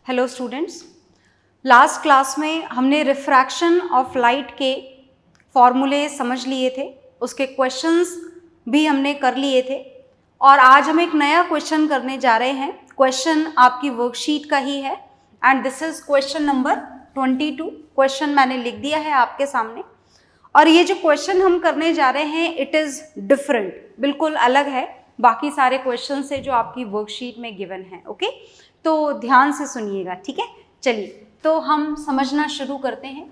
Hello students, last class में हमने refraction of light के फॉर्मूले समझ लिए थे, उसके क्वेश्चंस भी हमने कर लिए थे और आज हम एक नया क्वेश्चन करने जा रहे हैं। क्वेश्चन आपकी वर्कशीट का ही है and this is question number 22। Question मैंने लिख दिया है आपके सामने और ये जो क्वेश्चन हम करने जा रहे हैं इट इज़ डिफरेंट, बिल्कुल अलग है बाकी सारे क्वेश्चन से जो आपकी वर्कशीट में गिवन है। ओके, तो ध्यान से सुनिएगा, ठीक है। चलिए तो हम समझना शुरू करते हैं।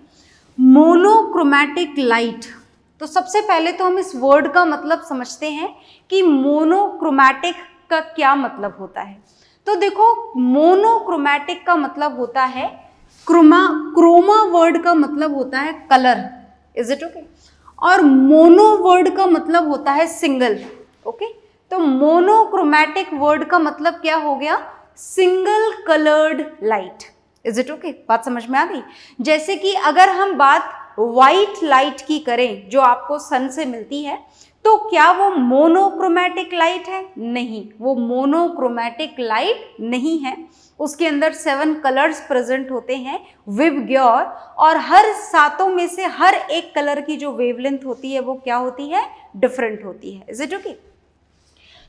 मोनोक्रोमैटिक लाइट, तो सबसे पहले तो हम इस वर्ड का मतलब समझते हैं कि मोनोक्रोमैटिक का क्या मतलब होता है। तो देखो, मोनोक्रोमैटिक का मतलब होता है क्रोमा वर्ड का मतलब होता है कलर, इज इट ओके। और मोनो वर्ड का मतलब होता है सिंगल। ओके, तो मोनोक्रोमैटिक वर्ड का मतलब क्या हो गया? Single coloured light. Is it okay, बात समझ में आ गई। जैसे कि अगर हम बात व्हाइट लाइट की करें जो आपको सन से मिलती है, तो क्या वो मोनोक्रोमैटिक लाइट है? नहीं, वो मोनोक्रोमैटिक लाइट नहीं है। उसके अंदर 7 कलर्स प्रेजेंट होते हैं विबग्योर, और हर 7 में से हर एक कलर की जो वेवलेंथ होती है वो क्या होती है? डिफरेंट होती है। Is it okay?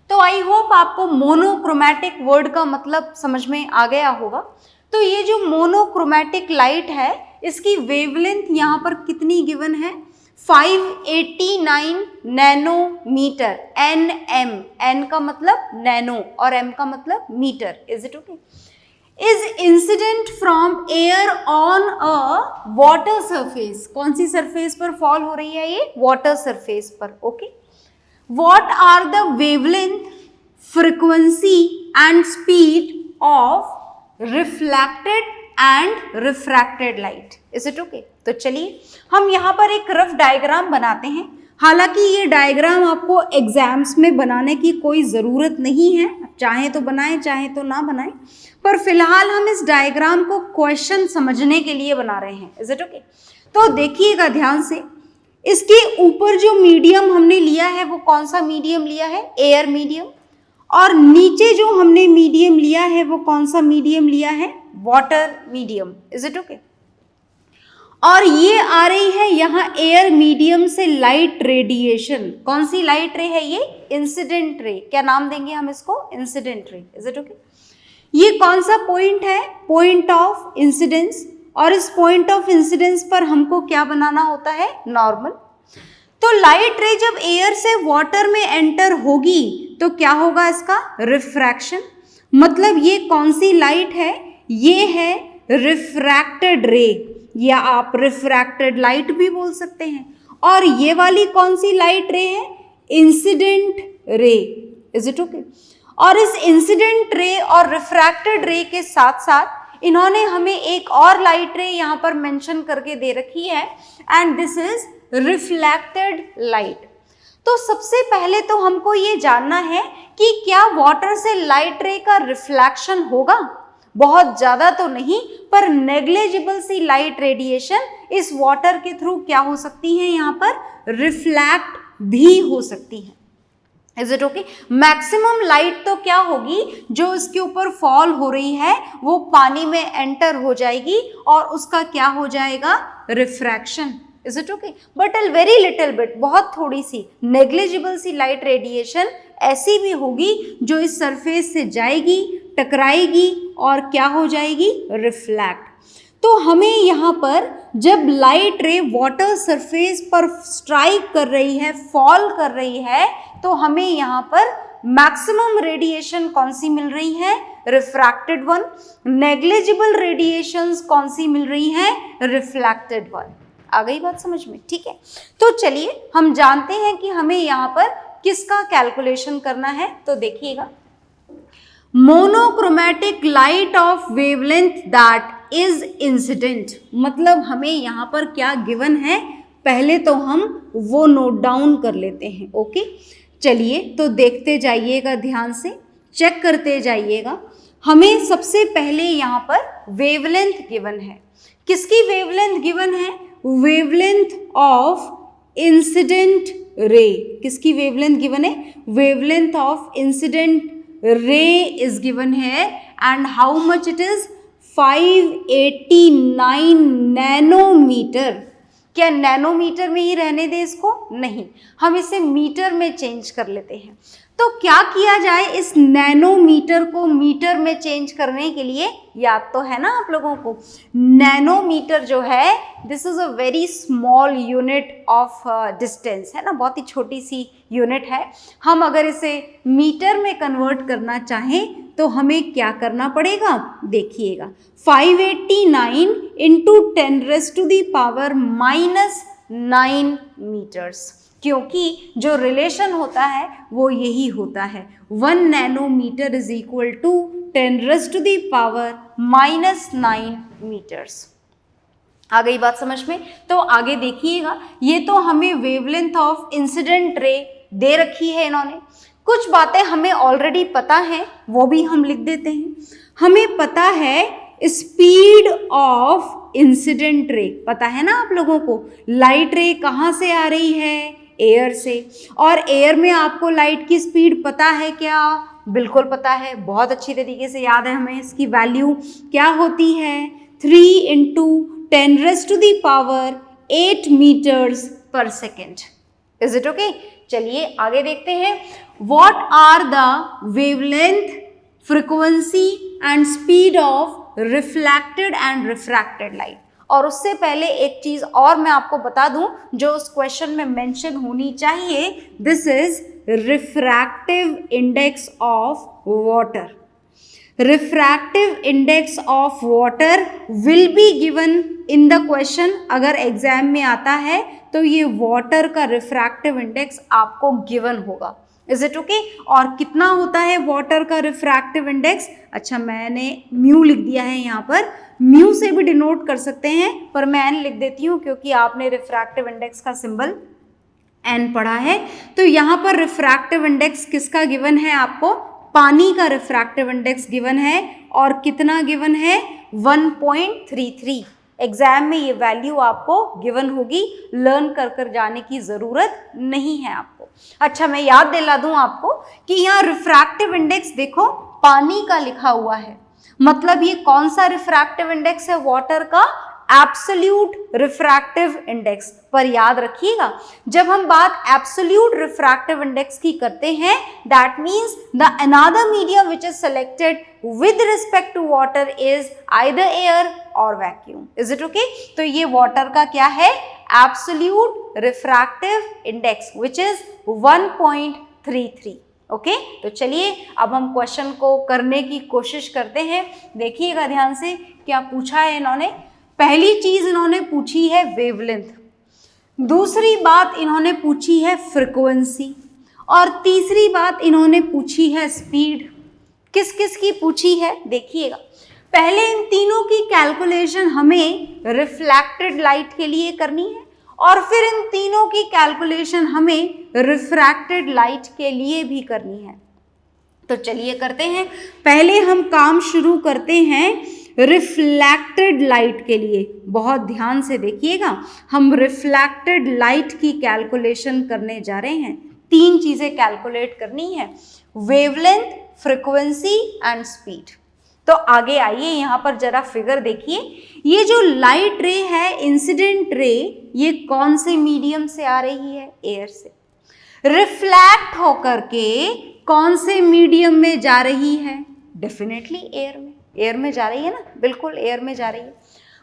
तो आई होप आपको मोनोक्रोमैटिक वर्ड का मतलब समझ में आ गया होगा। तो ये जो मोनोक्रोमैटिक लाइट है इसकी वेवलेंथ यहाँ पर कितनी गिवन है? 589 नैनोमीटर। nm, n का मतलब नैनो और m का मतलब metre. Is it okay? Is incident from air on a water surface. कौन सी सरफेस पर फॉल हो रही है ये? वाटर सरफेस पर। Okay, what are the wavelength, frequency and speed of reflected and refracted light? Is it okay? तो चलिए हम यहाँ पर एक रफ डायग्राम बनाते हैं। हालांकि ये डायग्राम आपको एग्जाम्स में बनाने की कोई ज़रूरत नहीं है, चाहे तो बनाएं चाहे तो ना बनाएं, पर फिलहाल हम इस डायग्राम को क्वेश्चन समझने के लिए बना रहे हैं। Is it okay? तो देखिएगा ध्यान से, इसके ऊपर जो मीडियम हमने लिया है वो कौन सा मीडियम लिया है? Air medium. और नीचे जो हमने मीडियम लिया है वो कौन सा मीडियम लिया है? Water medium. Is it okay? और ये आ रही है यहाँ एयर मीडियम से लाइट रेडिएशन। कौन सी लाइट रे है ये? Incident ray. क्या नाम देंगे हम इसको? Incident ray. Is it okay? ये कौन सा पॉइंट है? Point of incidence. और इस पॉइंट ऑफ इंसिडेंस पर हमको क्या बनाना होता है? नॉर्मल। तो लाइट रे जब एयर से वाटर में एंटर होगी तो क्या होगा इसका? रिफ्रैक्शन। मतलब ये कौन सी लाइट है? ये है रिफ्रैक्टेड रे, या आप रिफ्रैक्टेड लाइट भी बोल सकते हैं। और ये वाली कौन सी लाइट रे है? Incident ray. Is it okay? और इस इंसिडेंट रे और रिफ्रैक्टेड रे के साथ साथ इन्होंने हमें एक और लाइट रे यहाँ पर मेंशन करके दे रखी है and this is reflected light. तो सबसे पहले तो हमको ये जानना है कि क्या वाटर से लाइट रे का रिफ्लेक्शन होगा? बहुत ज़्यादा तो नहीं, पर नेग्लिजिबल सी लाइट रेडिएशन इस वाटर के थ्रू क्या हो सकती है? यहाँ पर रिफ्लैक्ट भी हो सकती है। Is it okay? Maximum light तो क्या होगी, जो इसके ऊपर फॉल हो रही है वो पानी में एंटर हो जाएगी और उसका क्या हो जाएगा? Refraction. Is it okay? But a very little bit, बहुत थोड़ी सी नेग्लिजिबल सी लाइट रेडिएशन ऐसी भी होगी जो इस सरफेस से जाएगी, टकराएगी और क्या हो जाएगी? रिफ्लैक्ट। तो हमें यहाँ पर जब लाइट रे वाटर सरफेस पर स्ट्राइक कर रही है, फॉल कर रही है, तो हमें यहाँ पर मैक्सिमम रेडिएशन कौन सी मिल रही है? Refracted one. नेग्लिजिबल रेडिएशंस कौन सी मिल रही है? Reflected one. आ गई बात समझ में? ठीक है, तो चलिए हम जानते हैं कि हमें यहाँ पर किसका कैलकुलेशन करना है। तो देखिएगा, monochromatic light of wavelength that is incident, मतलब हमें यहाँ पर क्या गिवन है पहले तो हम वो नोट डाउन कर लेते हैं। ओके, चलिए तो देखते जाइएगा, ध्यान से चेक करते जाइएगा। हमें सबसे पहले यहाँ पर वेवलेंथ गिवन है। किसकी वेवलेंथ गिवन है? वेवलेंथ ऑफ इंसिडेंट रे। किसकी वेवलेंथ गिवन है? Wavelength of incident ray is given here and how much it is? 589 nanometre. क्या नैनोमीटर में ही रहने दें इसको? नहीं, हम इसे मीटर में चेंज कर लेते हैं। तो क्या किया जाए इस नैनोमीटर को मीटर में चेंज करने के लिए? याद तो है ना आप लोगों को, नैनोमीटर जो है this is a very small unit of distance, है ना, बहुत ही छोटी सी यूनिट है। हम अगर इसे मीटर में कन्वर्ट करना चाहें तो हमें क्या करना पड़ेगा? देखिएगा, 589 इंटू 10⁻⁻9 मीटर्स, क्योंकि जो रिलेशन होता है वो यही होता है, 1 nanometre is equal to 10⁻⁻9 metres. आ गई बात समझ में? तो आगे देखिएगा, ये तो हमें वेवलेंथ ऑफ इंसिडेंट रे दे रखी है इन्होंने। कुछ बातें हमें ऑलरेडी पता है, वो भी हम लिख देते हैं। हमें पता है स्पीड ऑफ इंसिडेंट रे, पता है ना आप लोगों को, लाइट रे कहाँ से आ रही है? एयर से। और एयर में आपको लाइट की स्पीड पता है क्या? बिल्कुल पता है, बहुत अच्छी तरीके से याद है हमें। इसकी वैल्यू क्या होती है? 3 इंटू 10⁸ मीटर्स पर सेकेंड। Is it okay? चलिए आगे देखते हैं। What are the wavelength, frequency and speed of reflected and refracted light? और उससे पहले एक चीज और मैं आपको बता दूं जो उस क्वेश्चन में मेंशन होनी चाहिए, this is refractive index of water. Refractive index of water will be given in the question. अगर एग्जाम में आता है तो ये वाटर का रिफ्रैक्टिव इंडेक्स आपको गिवन होगा। Is it okay? और कितना होता है वाटर का रिफ्रैक्टिव इंडेक्स? अच्छा, मैंने म्यू लिख दिया है यहाँ पर, म्यू से भी डिनोट कर सकते हैं, पर मैं एन लिख देती हूँ क्योंकि आपने रिफ्रैक्टिव इंडेक्स का सिंबल एन पढ़ा है। तो यहाँ पर रिफ्रैक्टिव इंडेक्स किसका गिवन है आपको? पानी का रिफ्रैक्टिव इंडेक्स गिवन है। और कितना गिवन है? 1.33। एग्जाम में ये वैल्यू आपको गिवन होगी, लर्न कर कर जाने की ज़रूरत नहीं है आपको। अच्छा, मैं याद दिला दूं आपको कि यहाँ रिफ्रैक्टिव इंडेक्स देखो पानी का लिखा हुआ है, मतलब ये कौन सा रिफ्रैक्टिव इंडेक्स है? वाटर का एब्सोल्यूट रिफ्रैक्टिव इंडेक्स। पर याद रखिएगा, जब हम बात एब्सोल्यूट रिफ्रैक्टिव इंडेक्स की करते हैं, that means the another medium which is selected with respect to water is either air और वैक्यूम। Is it okay? तो ये वाटर का क्या है? Absolute refractive index which is 1.33। Okay, तो चलिए अब हम क्वेश्चन को करने की कोशिश करते हैं। देखिएगा ध्यान से, क्या पूछा है इन्होंने। पहली चीज इन्होंने पूछी है वेवलेंथ, दूसरी बात इन्होंने पूछी है फ्रीक्वेंसी, और तीसरी बात इन्होंने पूछी है स्पीड। किस किस की पूछी है देखिएगा। पहले इन तीनों की कैलकुलेशन हमें रिफ्लेक्टेड लाइट के लिए करनी है, और फिर इन तीनों की कैलकुलेशन हमें रिफ्रैक्टेड लाइट के लिए भी करनी है। तो चलिए करते हैं। पहले हम काम शुरू करते हैं रिफ्लेक्टेड लाइट के लिए। बहुत ध्यान से देखिएगा, हम रिफ्लेक्टेड लाइट की कैलकुलेशन करने जा रहे हैं। तीन चीजें कैलकुलेट करनी है, वेवलेंथ, फ्रीक्वेंसी एंड स्पीड। तो आगे आइए, यहाँ पर जरा फिगर देखिए। ये जो लाइट रे है, इंसिडेंट रे, ये कौन से मीडियम से आ रही है? एयर से। रिफ्लैक्ट होकर के कौन से मीडियम में जा रही है? डेफिनेटली एयर में। एयर में जा रही है ना, बिल्कुल एयर में जा रही है।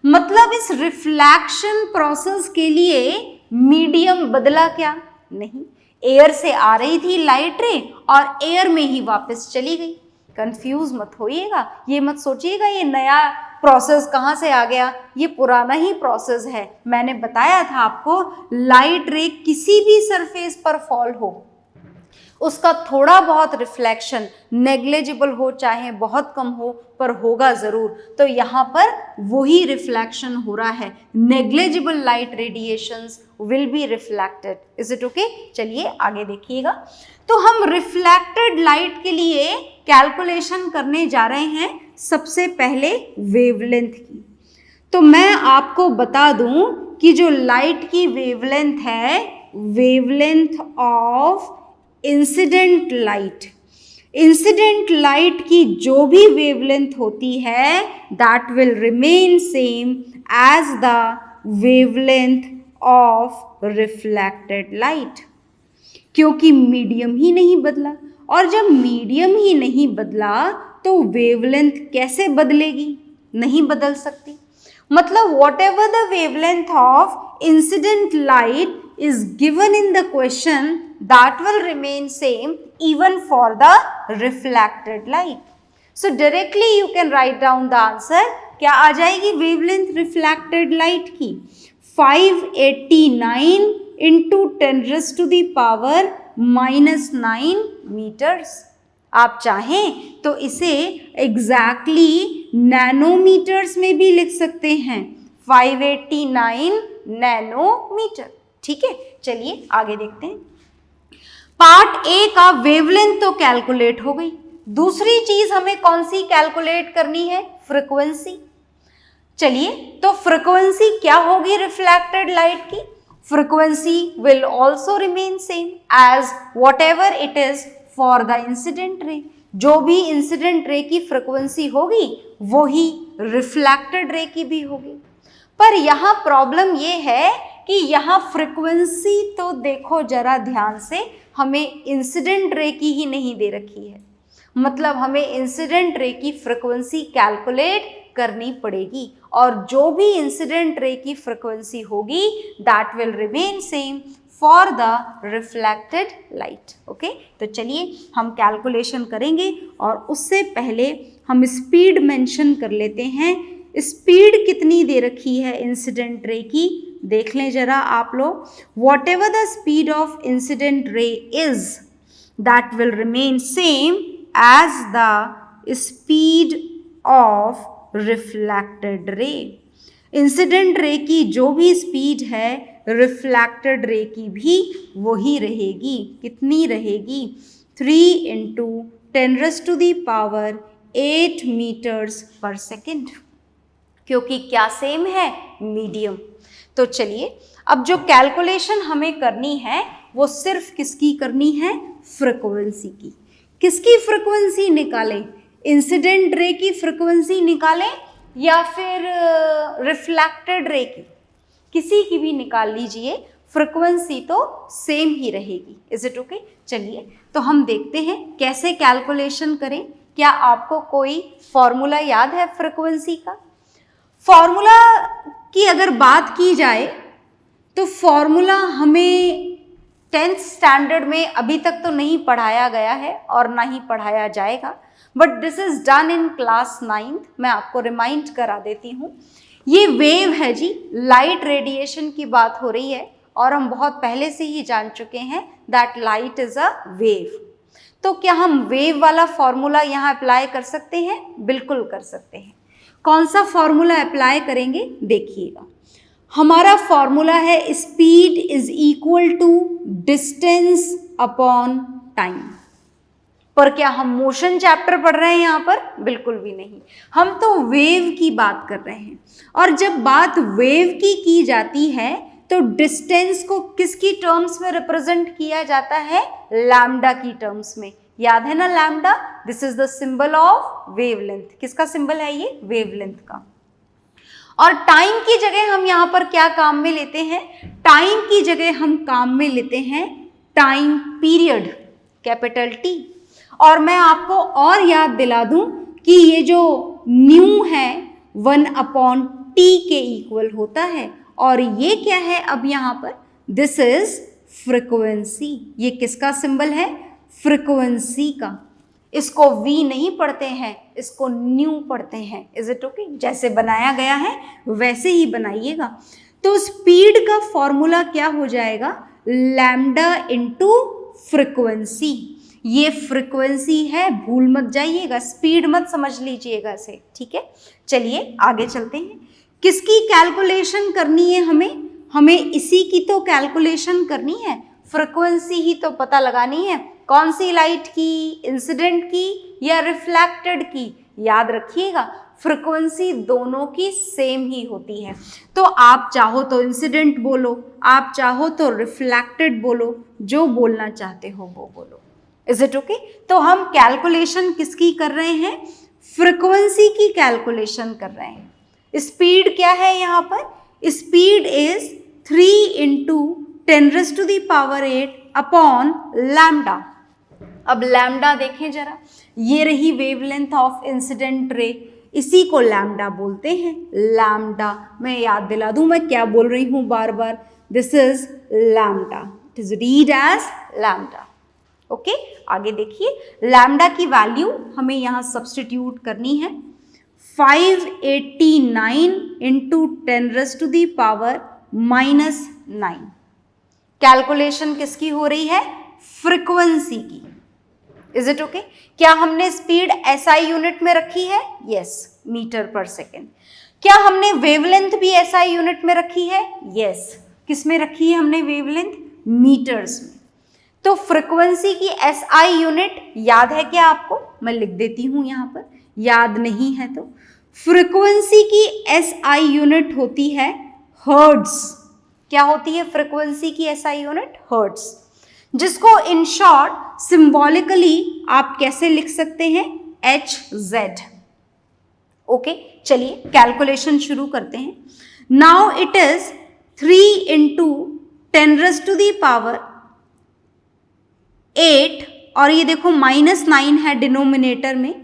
मतलब इस रिफ्लैक्शन प्रोसेस के लिए मीडियम बदला क्या? नहीं, एयर से आ रही थी लाइट रे और एयर में ही वापस चली गई। कंफ्यूज मत होइएगा, ये मत सोचिएगा ये नया प्रोसेस कहाँ से आ गया, ये पुराना ही प्रोसेस है। मैंने बताया था आपको, लाइट रे किसी भी सरफेस पर फॉल हो, उसका थोड़ा बहुत रिफ्लेक्शन, नेग्लिजिबल हो चाहे बहुत कम हो, पर होगा ज़रूर। तो यहाँ पर वही रिफ्लेक्शन हो रहा है, negligible light radiations will be reflected. Is it okay? चलिए आगे देखिएगा। तो हम रिफ्लेक्टेड लाइट के लिए कैलकुलेशन करने जा रहे हैं सबसे पहले वेवलेंथ की। तो मैं आपको बता दूं कि जो लाइट की वेवलेंथ है, wavelength of incident light incident light की जो भी वेवलेंथ होती है that will remain same as the wavelength of reflected light, क्योंकि मीडियम ही नहीं बदला। और जब मीडियम ही नहीं बदला तो वेवलेंथ कैसे बदलेगी? नहीं बदल सकती। मतलब what ever the wavelength of incident light is given in the question that will remain same even for the reflected light. So directly you can write down the answer. क्या आ जाएगी वेवलेंथ रिफ्लेक्टेड लाइट की? 589 into 10 raised to the power -9 metres. आप चाहें तो इसे exactly nanometres में भी लिख सकते हैं, 589 नैनोमीटर। ठीक है, चलिए आगे देखते हैं। पार्ट ए का वेवलेंथ तो कैलकुलेट हो गई। दूसरी चीज हमें कौन सी कैलकुलेट करनी है? फ्रीक्वेंसी। चलिए, तो फ्रीक्वेंसी क्या होगी रिफ्लेक्टेड लाइट की? Frequency will also remain same as whatever it is for the incident ray. जो भी इंसिडेंट रे की फ्रीक्वेंसी होगी वही रिफ्लेक्टेड रे की भी होगी। पर यहाँ प्रॉब्लम ये है कि यहाँ फ्रीक्वेंसी तो देखो जरा ध्यान से, हमें इंसिडेंट रे की ही नहीं दे रखी है। मतलब हमें इंसिडेंट रे की फ्रीक्वेंसी कैलकुलेट करनी पड़ेगी, और जो भी इंसिडेंट रे की फ्रीक्वेंसी होगी that will remain same for the reflected light. Okay, तो चलिए हम कैलकुलेशन करेंगे, और उससे पहले हम स्पीड मेंशन कर लेते हैं। स्पीड कितनी दे रखी है इंसिडेंट रे की? देख लें जरा आप लोग। Whatever the speed of incident ray is that will remain same as the speed of reflected ray. Incident ray की जो भी स्पीड है रिफ्लेक्टेड रे की भी वही रहेगी। कितनी रहेगी? 3 into 10 raised to the power 8 meters per second, क्योंकि क्या सेम है? मीडियम। तो चलिए, अब जो कैलकुलेशन हमें करनी है वो सिर्फ किसकी करनी है? फ्रीक्वेंसी की। किसकी फ्रीक्वेंसी निकालें? इंसिडेंट रे की फ्रीक्वेंसी निकालें या फिर रिफ्लेक्टेड रे की? किसी की भी निकाल लीजिए, फ्रीक्वेंसी तो सेम ही रहेगी। Is it okay? चलिए, तो हम देखते हैं कैसे कैलकुलेशन करें। क्या आपको कोई फॉर्मूला याद है फ्रीक्वेंसी का? फॉर्मूला की अगर बात की जाए तो फॉर्मूला हमें 10th स्टैंडर्ड में अभी तक तो नहीं पढ़ाया गया है और ना ही पढ़ाया जाएगा, but this is done in class 9th। मैं आपको रिमाइंड करा देती हूँ। ये वेव है जी, लाइट रेडिएशन की बात हो रही है, और हम बहुत पहले से ही जान चुके हैं that light is a wave. तो क्या हम वेव वाला फॉर्मूला यहाँ अप्लाई कर सकते हैं? बिल्कुल कर सकते हैं। कौन सा फॉर्मूला अप्लाई करेंगे? देखिएगा, हमारा फॉर्मूला है speed is equal to distance upon time. पर क्या हम मोशन चैप्टर पढ़ रहे हैं यहाँ पर? बिल्कुल भी नहीं। हम तो वेव की बात कर रहे हैं, और जब बात वेव की जाती है तो डिस्टेंस को किसकी टर्म्स में रिप्रेजेंट किया जाता है? लैम्डा की टर्म्स में। याद है ना lambda? This is the symbol of wavelength. किसका सिंबल है ये? वेवलेंथ का। और टाइम की जगह हम यहाँ पर क्या काम में लेते हैं? टाइम की जगह हम काम में लेते हैं टाइम पीरियड, कैपिटल टी। और मैं आपको और याद दिला दूं कि ये जो न्यू है 1/t के इक्वल होता है, और ये क्या है अब यहाँ पर? This is frequency. ये किसका सिंबल है? फ्रीक्वेंसी का। इसको v नहीं पढ़ते हैं, इसको न्यू पढ़ते हैं। Is it okay? जैसे बनाया गया है वैसे ही बनाइएगा। तो स्पीड का फॉर्मूला क्या हो जाएगा? Lambda into frequency. ये फ्रीक्वेंसी है, भूल मत जाइएगा, स्पीड मत समझ लीजिएगा इसे। ठीक है, चलिए आगे चलते हैं। किसकी कैलकुलेशन करनी है हमें इसी की तो कैलकुलेशन करनी है। फ्रीक्वेंसी ही तो पता लगानी है। कौन सी लाइट की? इंसिडेंट की या रिफ्लेक्टेड की? याद रखिएगा, फ्रीक्वेंसी दोनों की सेम ही होती है। तो आप चाहो तो इंसिडेंट बोलो, आप चाहो तो रिफ्लेक्टेड बोलो, जो बोलना चाहते हो वो बोलो। Is it okay? तो हम कैलकुलेशन किसकी कर रहे हैं? फ्रीक्वेंसी की कैलकुलेशन कर रहे हैं। स्पीड क्या है यहाँ पर? Speed is 3 into 10⁸ upon lambda. अब लैम्डा देखें जरा, ये रही वेवलेंथ ऑफ इंसिडेंट रे, इसी को लैम्डा बोलते हैं। लैम्डा, मैं याद दिला दूं मैं क्या बोल रही हूं बार बार, this is lambda, it is read as lambda. Okay, आगे देखिए, लैम्डा की वैल्यू हमें यहां सब्स्टिट्यूट करनी है। 589 इंटू 10⁻⁻⁹। कैलकुलेशन किसकी हो रही है? फ्रीक्वेंसी की। Is it okay? क्या हमने स्पीड SI यूनिट में रखी है? यस, मीटर पर सेकेंड। क्या हमने वेवलेंथ भी SI यूनिट में रखी है? यस। किस में रखी है हमने वेवलेंथ? मीटर्स में। तो फ्रीक्वेंसी की SI यूनिट याद है क्या आपको? मैं लिख देती हूं यहां पर, याद नहीं है तो फ्रीक्वेंसी की SI यूनिट होती है हर्ट्ज। क्या होती है फ्रीक्वेंसी की SI यूनिट? हर्ट्ज, जिसको इन शॉर्ट सिंबॉलिकली आप कैसे लिख सकते हैं? HZ। ओके, चलिए कैलकुलेशन शुरू करते हैं। नाउ इट इज 3 इंटू 10⁻⁸ और ये देखो -9 है डिनोमिनेटर में,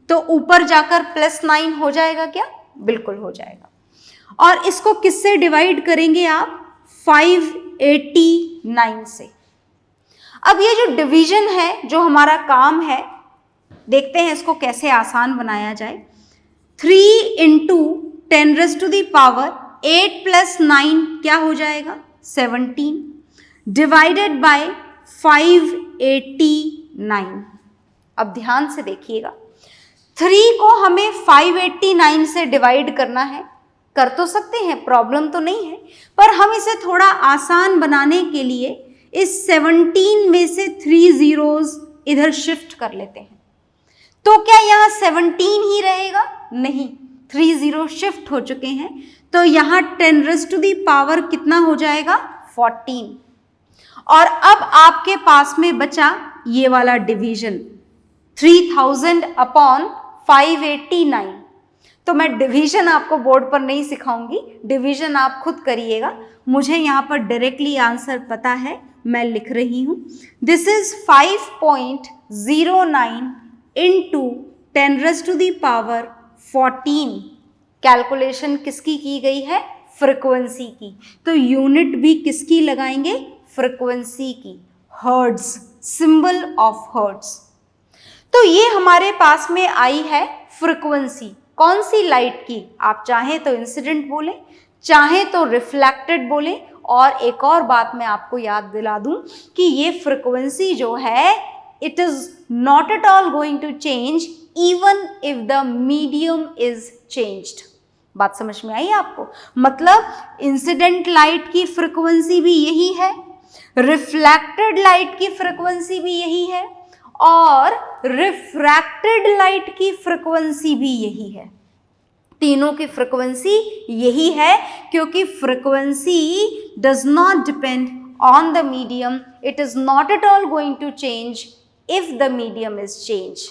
तो ऊपर जाकर +9 हो जाएगा क्या? बिल्कुल हो जाएगा। और इसको किससे डिवाइड करेंगे आप? 589 से। अब ये जो डिवीजन है, जो हमारा काम है, देखते हैं इसको कैसे आसान बनाया जाए। 3 इंटू 10⁸ 8 + 9 क्या हो जाएगा? 17 डिवाइडेड बाय 589। अब ध्यान से देखिएगा, 3 को हमें 589 से डिवाइड करना है। कर तो सकते हैं, प्रॉब्लम तो नहीं है, पर हम इसे थोड़ा आसान बनाने के लिए इस 17 में से 3 zeros इधर शिफ्ट कर लेते हैं। तो क्या यहाँ 17 ही रहेगा? नहीं, 3 zeros शिफ्ट हो चुके हैं, तो यहाँ 10⁻⁴ कितना हो जाएगा? 14। और अब आपके पास में बचा ये वाला डिवीजन 3000 अपॉन 589। तो मैं डिवीजन आपको बोर्ड पर नहीं सिखाऊंगी, डिवीजन आप खुद करिएगा। मुझे यहाँ पर डायरेक्टली आंसर पता है, मैं लिख रही हूँ। This is 5.09 into 10⁻⁴। कैलकुलेशन किसकी की गई है? फ्रीक्वेंसी की। तो यूनिट भी किसकी लगाएंगे? फ्रीक्वेंसी की, हर्ट्ज, सिंबल ऑफ हर्ट्ज। तो ये हमारे पास में आई है फ्रीक्वेंसी। कौन सी लाइट की? आप चाहें तो इंसिडेंट बोलें, चाहें तो रिफ्लेक्टेड बोलें। और एक और बात मैं आपको याद दिला दूं कि ये फ्रीक्वेंसी जो है, it is not at all going to change even if the medium is changed. बात समझ में आई आपको? मतलब इंसिडेंट लाइट की फ्रीक्वेंसी भी यही है, रिफ्लेक्टेड लाइट की फ्रीक्वेंसी भी यही है, और रिफ्रैक्टेड लाइट की फ्रीक्वेंसी भी यही है। तीनों की फ्रीक्वेंसी यही है, क्योंकि frequency does not depend on the medium, it is not at all going to change if the medium is change.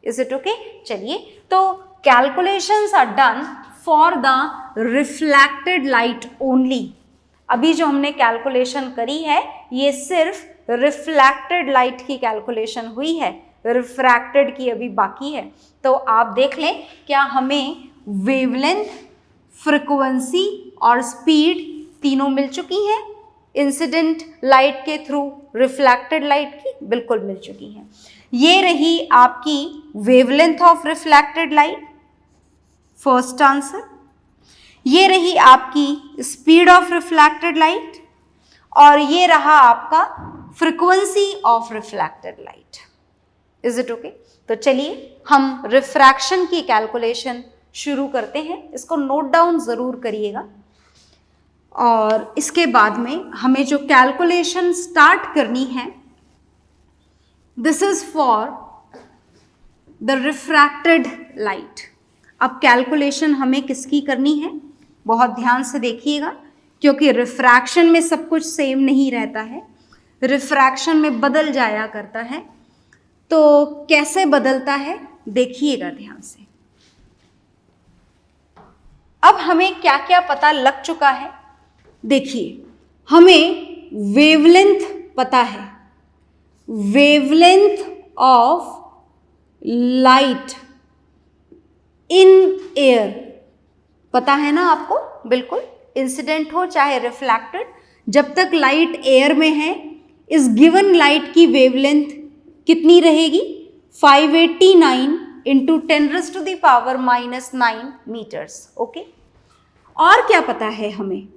Is it okay? चलिए, तो calculations are done for the reflected light only. अभी जो हमने calculation करी है, ये सिर्फ reflected light की कैलकुलेशन हुई है, रिफ्रैक्टेड की अभी बाकी है। तो आप देख लें, क्या हमें वेवलेंथ, फ्रीक्वेंसी और स्पीड तीनों मिल चुकी हैं इंसिडेंट लाइट के थ्रू रिफ्लेक्टेड लाइट की? बिल्कुल मिल चुकी हैं। ये रही आपकी wavelength of reflected light, first answer. ये रही आपकी स्पीड ऑफ रिफ्लेक्टेड लाइट, और ये रहा आपका frequency of reflected light. Is it okay? तो चलिए हम रिफ्रैक्शन की कैलकुलेशन शुरू करते हैं। इसको नोट डाउन जरूर करिएगा, और इसके बाद में हमें जो कैलकुलेशन स्टार्ट करनी है, this is for the refracted light. अब कैलकुलेशन हमें किसकी करनी है? बहुत ध्यान से देखिएगा, क्योंकि रिफ्रैक्शन में सब कुछ सेम नहीं रहता है, रिफ्रैक्शन में बदल जाया करता है। तो कैसे बदलता है देखिएगा ध्यान से। अब हमें क्या क्या पता लग चुका है, देखिए हमें वेवलेंथ पता है, wavelength of light in air पता है ना आपको, बिल्कुल, इंसिडेंट हो चाहे रिफ्लेक्टेड, जब तक लाइट एयर में है इस गिवन लाइट की वेवलेंथ कितनी रहेगी, 589 इंटू 10⁻⁻⁹ मीटर्स। ओके, और क्या पता है हमें,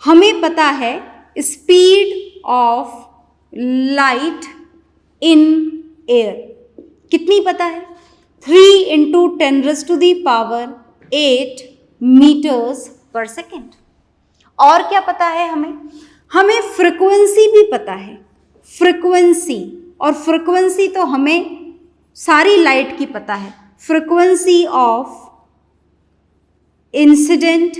हमें पता है speed of light in air कितनी पता है, 3 इंटू 10⁸ मीटर्स पर सेकेंड। और क्या पता है हमें, हमें फ्रिक्वेंसी भी पता है, फ्रिक्वेंसी, और फ्रिक्वेंसी तो हमें सारी लाइट की पता है, frequency of incident,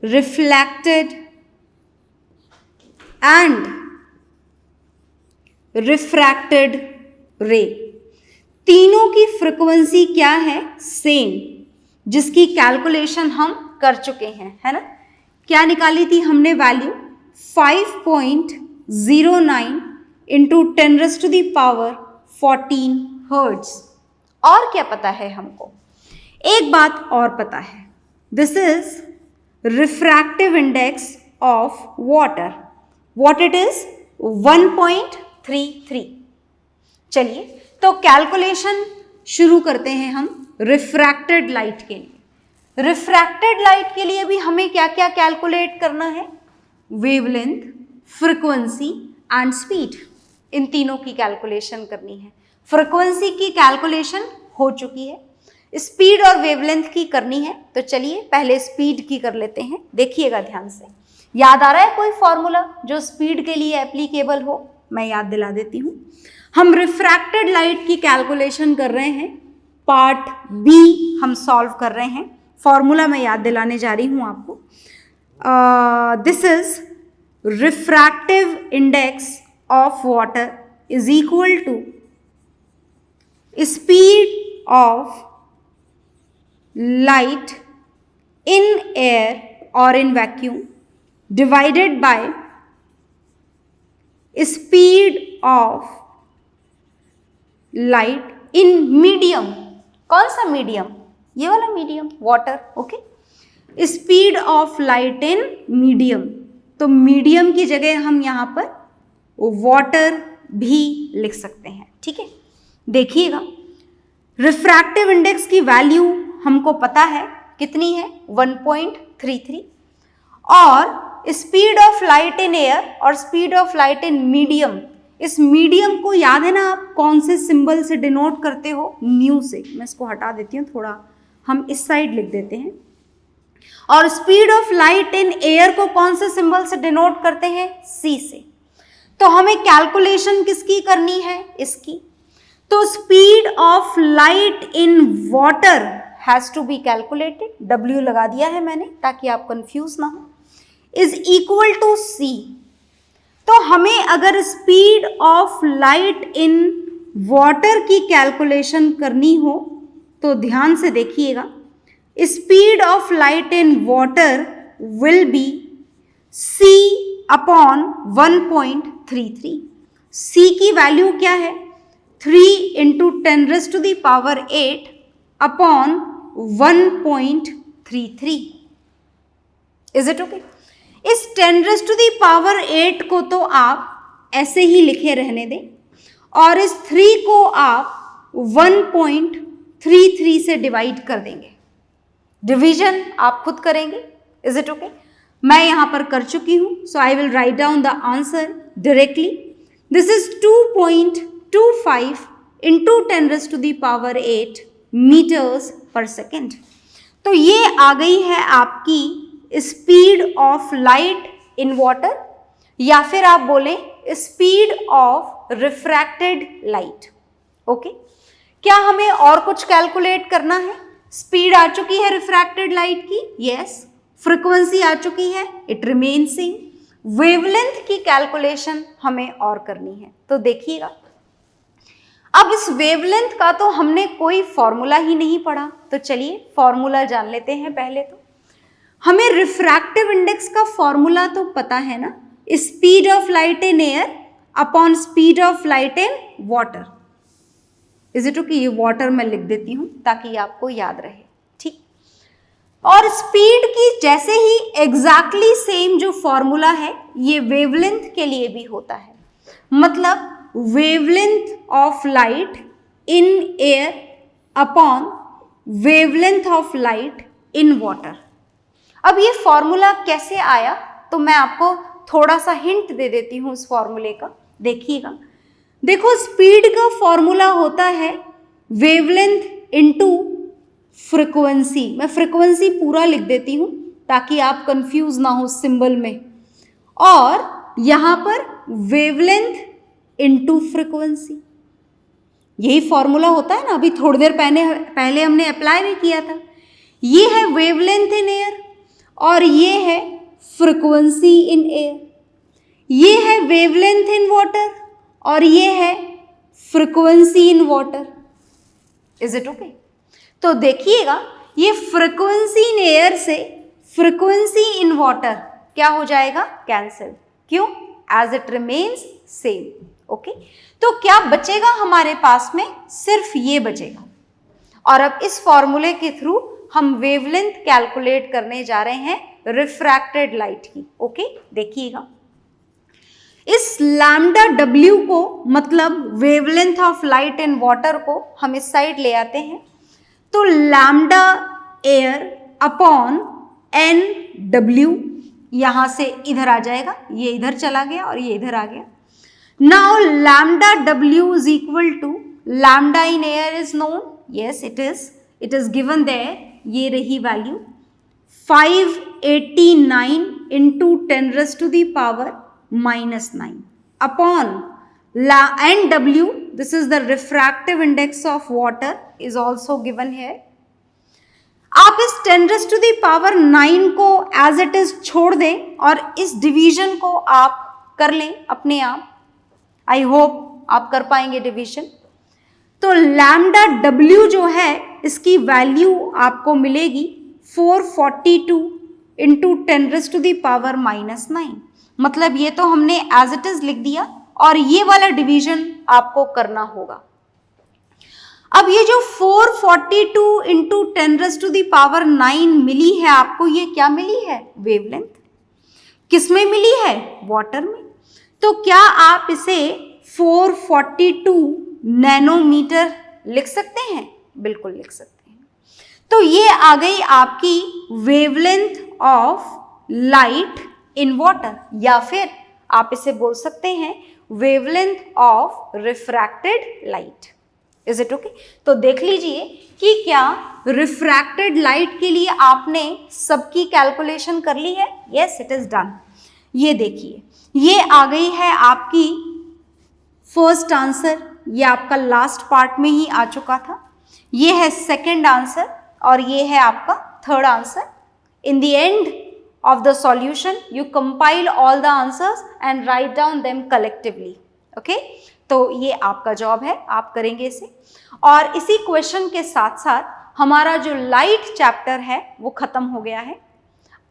reflected and refracted रे, तीनों की फ्रिक्वेंसी क्या है, सेम, जिसकी कैलकुलेशन हम कर चुके हैं, है ना। क्या निकाली थी हमने वैल्यू, 5.09 इंटू 10⁻14 हर्ट्ज। और क्या पता है हमको, एक बात और पता है, this is refractive index of water, what it is, 1.33। चलिए तो कैलकुलेशन शुरू करते हैं हम रिफ्रैक्टेड लाइट के लिए। रिफ्रैक्टेड लाइट के लिए भी हमें क्या क्या कैलकुलेट करना है, वेवलेंथ, फ्रिक्वेंसी एंड स्पीड, इन तीनों की कैलकुलेशन करनी है। फ्रिक्वेंसी की कैलकुलेशन हो चुकी है, स्पीड और वेवलेंथ की करनी है, तो चलिए पहले स्पीड की कर लेते हैं। देखिएगा ध्यान से, याद आ रहा है कोई फॉर्मूला जो स्पीड के लिए एप्लीकेबल हो, मैं याद दिला देती हूँ। हम रिफ्रैक्टेड लाइट की कैलकुलेशन कर रहे हैं, पार्ट बी हम सॉल्व कर रहे हैं, फॉर्मूला मैं याद दिलाने जा रही हूँ आपको। This is refractive index of water is equal to speed of light in air और in vacuum divided by speed of light in medium. कौन सा मीडियम, ये वाला medium, water. Okay, speed of light in medium, तो medium की जगह हम यहाँ पर वाटर भी लिख सकते हैं, ठीक है। देखिएगा रिफ्रैक्टिव इंडेक्स की वैल्यू हमको पता है कितनी है, 1.33, और speed of light in air और speed of light in medium, इस मीडियम को याद है ना आप कौन से सिंबल से डिनोट करते हो, न्यू से। मैं इसको हटा देती हूँ थोड़ा, हम इस साइड लिख देते हैं। और speed of light in air को कौन से सिंबल से डिनोट करते हैं, सी से। तो हमें कैलकुलेशन किसकी करनी है, इसकी। तो speed of light in water has to be calculated, W लगा दिया है मैंने ताकि आप कंफ्यूज ना हो, इज इक्वल टू C। तो हमें अगर speed of light in water की कैलकुलेशन करनी हो तो ध्यान से देखिएगा, speed of light in water will be C upon 1.33। C की वैल्यू क्या है, 3 into 10⁸ upon 1.33। Is it okay. इस 10⁸ को तो आप ऐसे ही लिखे रहने दें, और इस 3 को आप 1.33 से डिवाइड कर देंगे। डिवीजन आप खुद करेंगे, इज इट ओके। मैं यहां पर कर चुकी हूं, so I will write down the answer directly. This is 2.25 into 10⁸ metres पर सेकेंड। तो ये आ गई है आपकी speed of light in water, या फिर आप बोलें speed of refracted light. Okay, क्या हमें और कुछ कैलकुलेट करना है, स्पीड आ चुकी है रिफ्रैक्टेड लाइट की, यस। फ्रीक्वेंसी आ चुकी है, इट रिमेन्स सेम। वेवलेंथ की कैलकुलेशन हमें और करनी है, तो देखिएगा अब इस वेवलेंथ का तो हमने कोई फॉर्मूला ही नहीं पढ़ा, तो चलिए फॉर्मूला जान लेते हैं। पहले तो हमें रिफ्रैक्टिव इंडेक्स का फॉर्मूला तो पता है ना, speed of light in air upon speed of light in water. Is it okay? ये वाटर मैं लिख देती हूं ताकि आपको याद रहे, ठीक। और स्पीड की जैसे ही एग्जैक्टली सेम जो फॉर्मूला है ये वेवलेंथ के लिए भी होता है। मतलब wavelength of light in air upon wavelength of light in water. अब ये फॉर्मूला कैसे आया तो मैं आपको थोड़ा सा हिंट दे देती हूं इस फॉर्मूले का, देखिएगा। देखो, स्पीड का फॉर्मूला होता है वेवलेंथ इनटू फ्रीक्वेंसी। मैं फ्रीक्वेंसी पूरा लिख देती हूं ताकि आप कंफ्यूज ना हो सिंबल में, और यहां पर वेवलेंथ इनटू फ्रीक्वेंसी, यही फॉर्मूला होता है ना। अभी थोड़ी देर पहले हमने अप्लाई भी किया था। ये है वेवलेंथ इन एयर और ये है फ्रीक्वेंसी इन एयर। ये है वेवलेंथ इन वाटर और ये है frequency in water. Is it okay? तो देखिएगा, ये फ्रीक्वेंसी इन एयर से फ्रीक्वेंसी इन वाटर क्या हो जाएगा? कैंसिल। क्यों? As it remains same. Okay, तो क्या बचेगा हमारे पास में? सिर्फ ये बचेगा। और अब इस फॉर्मूले के थ्रू हम वेवलेंथ कैलकुलेट करने जा रहे हैं रिफ्रैक्टेड लाइट की। ओके, देखिएगा, इस लैम्डा डब्ल्यू को, मतलब wavelength of light in water को हम इस साइड ले आते हैं, तो lambda air upon N W यहां से इधर आ जाएगा, ये इधर चला गया और ये इधर आ गया। Now lambda W is equal to lambda in air is known. Yes, it is. It is given there. ये रही value 589 into 10 raised to the power minus 9 upon NW. This is the refractive index of water is also given here. आप इस 10 raised to the power 9 को as it is छोड़ दें और इस division को आप कर लें अपने आप। आई होप आप कर पाएंगे डिवीजन। तो लैम्डा डब्ल्यू जो है इसकी वैल्यू आपको मिलेगी 442 into 10 raise to the power minus 9। मतलब ये तो हमने एज इट इज लिख दिया और ये वाला डिवीजन आपको करना होगा। अब ये जो 442 into 10 raise to the power 9 मिली है आपको, ये क्या मिली है? वेवलेंथ। किस में मिली है? वाटर में। तो क्या आप इसे 442 नैनोमीटर लिख सकते हैं? बिल्कुल लिख सकते हैं। तो ये आ गई आपकी wavelength of light in water, या फिर आप इसे बोल सकते हैं wavelength of refracted light. Is it okay? तो देख लीजिए कि क्या रिफ्रैक्टेड लाइट के लिए आपने सबकी कैलकुलेशन कर ली है? Yes, it is done. ये देखिए, ये आ गई है आपकी फर्स्ट आंसर, ये आपका लास्ट पार्ट में ही आ चुका था। ये है सेकंड आंसर और ये है आपका third answer. In the end of the solution you compile all the answers and write down them collectively. okay? तो ये आपका जॉब है, आप करेंगे इसे। और इसी क्वेश्चन के साथ साथ हमारा जो लाइट चैप्टर है वो खत्म हो गया है।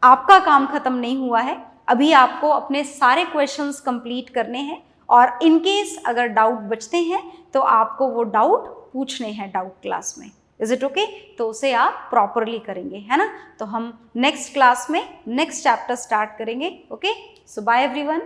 आपका काम खत्म नहीं हुआ है, अभी आपको अपने सारे क्वेश्चंस कंप्लीट करने हैं और इन केस अगर डाउट बचते हैं तो आपको वो डाउट पूछने हैं डाउट क्लास में। Is it okay? तो उसे आप प्रॉपरली करेंगे, है ना? तो हम नेक्स्ट क्लास में नेक्स्ट चैप्टर स्टार्ट करेंगे। ओके, सो बाय एवरीवन।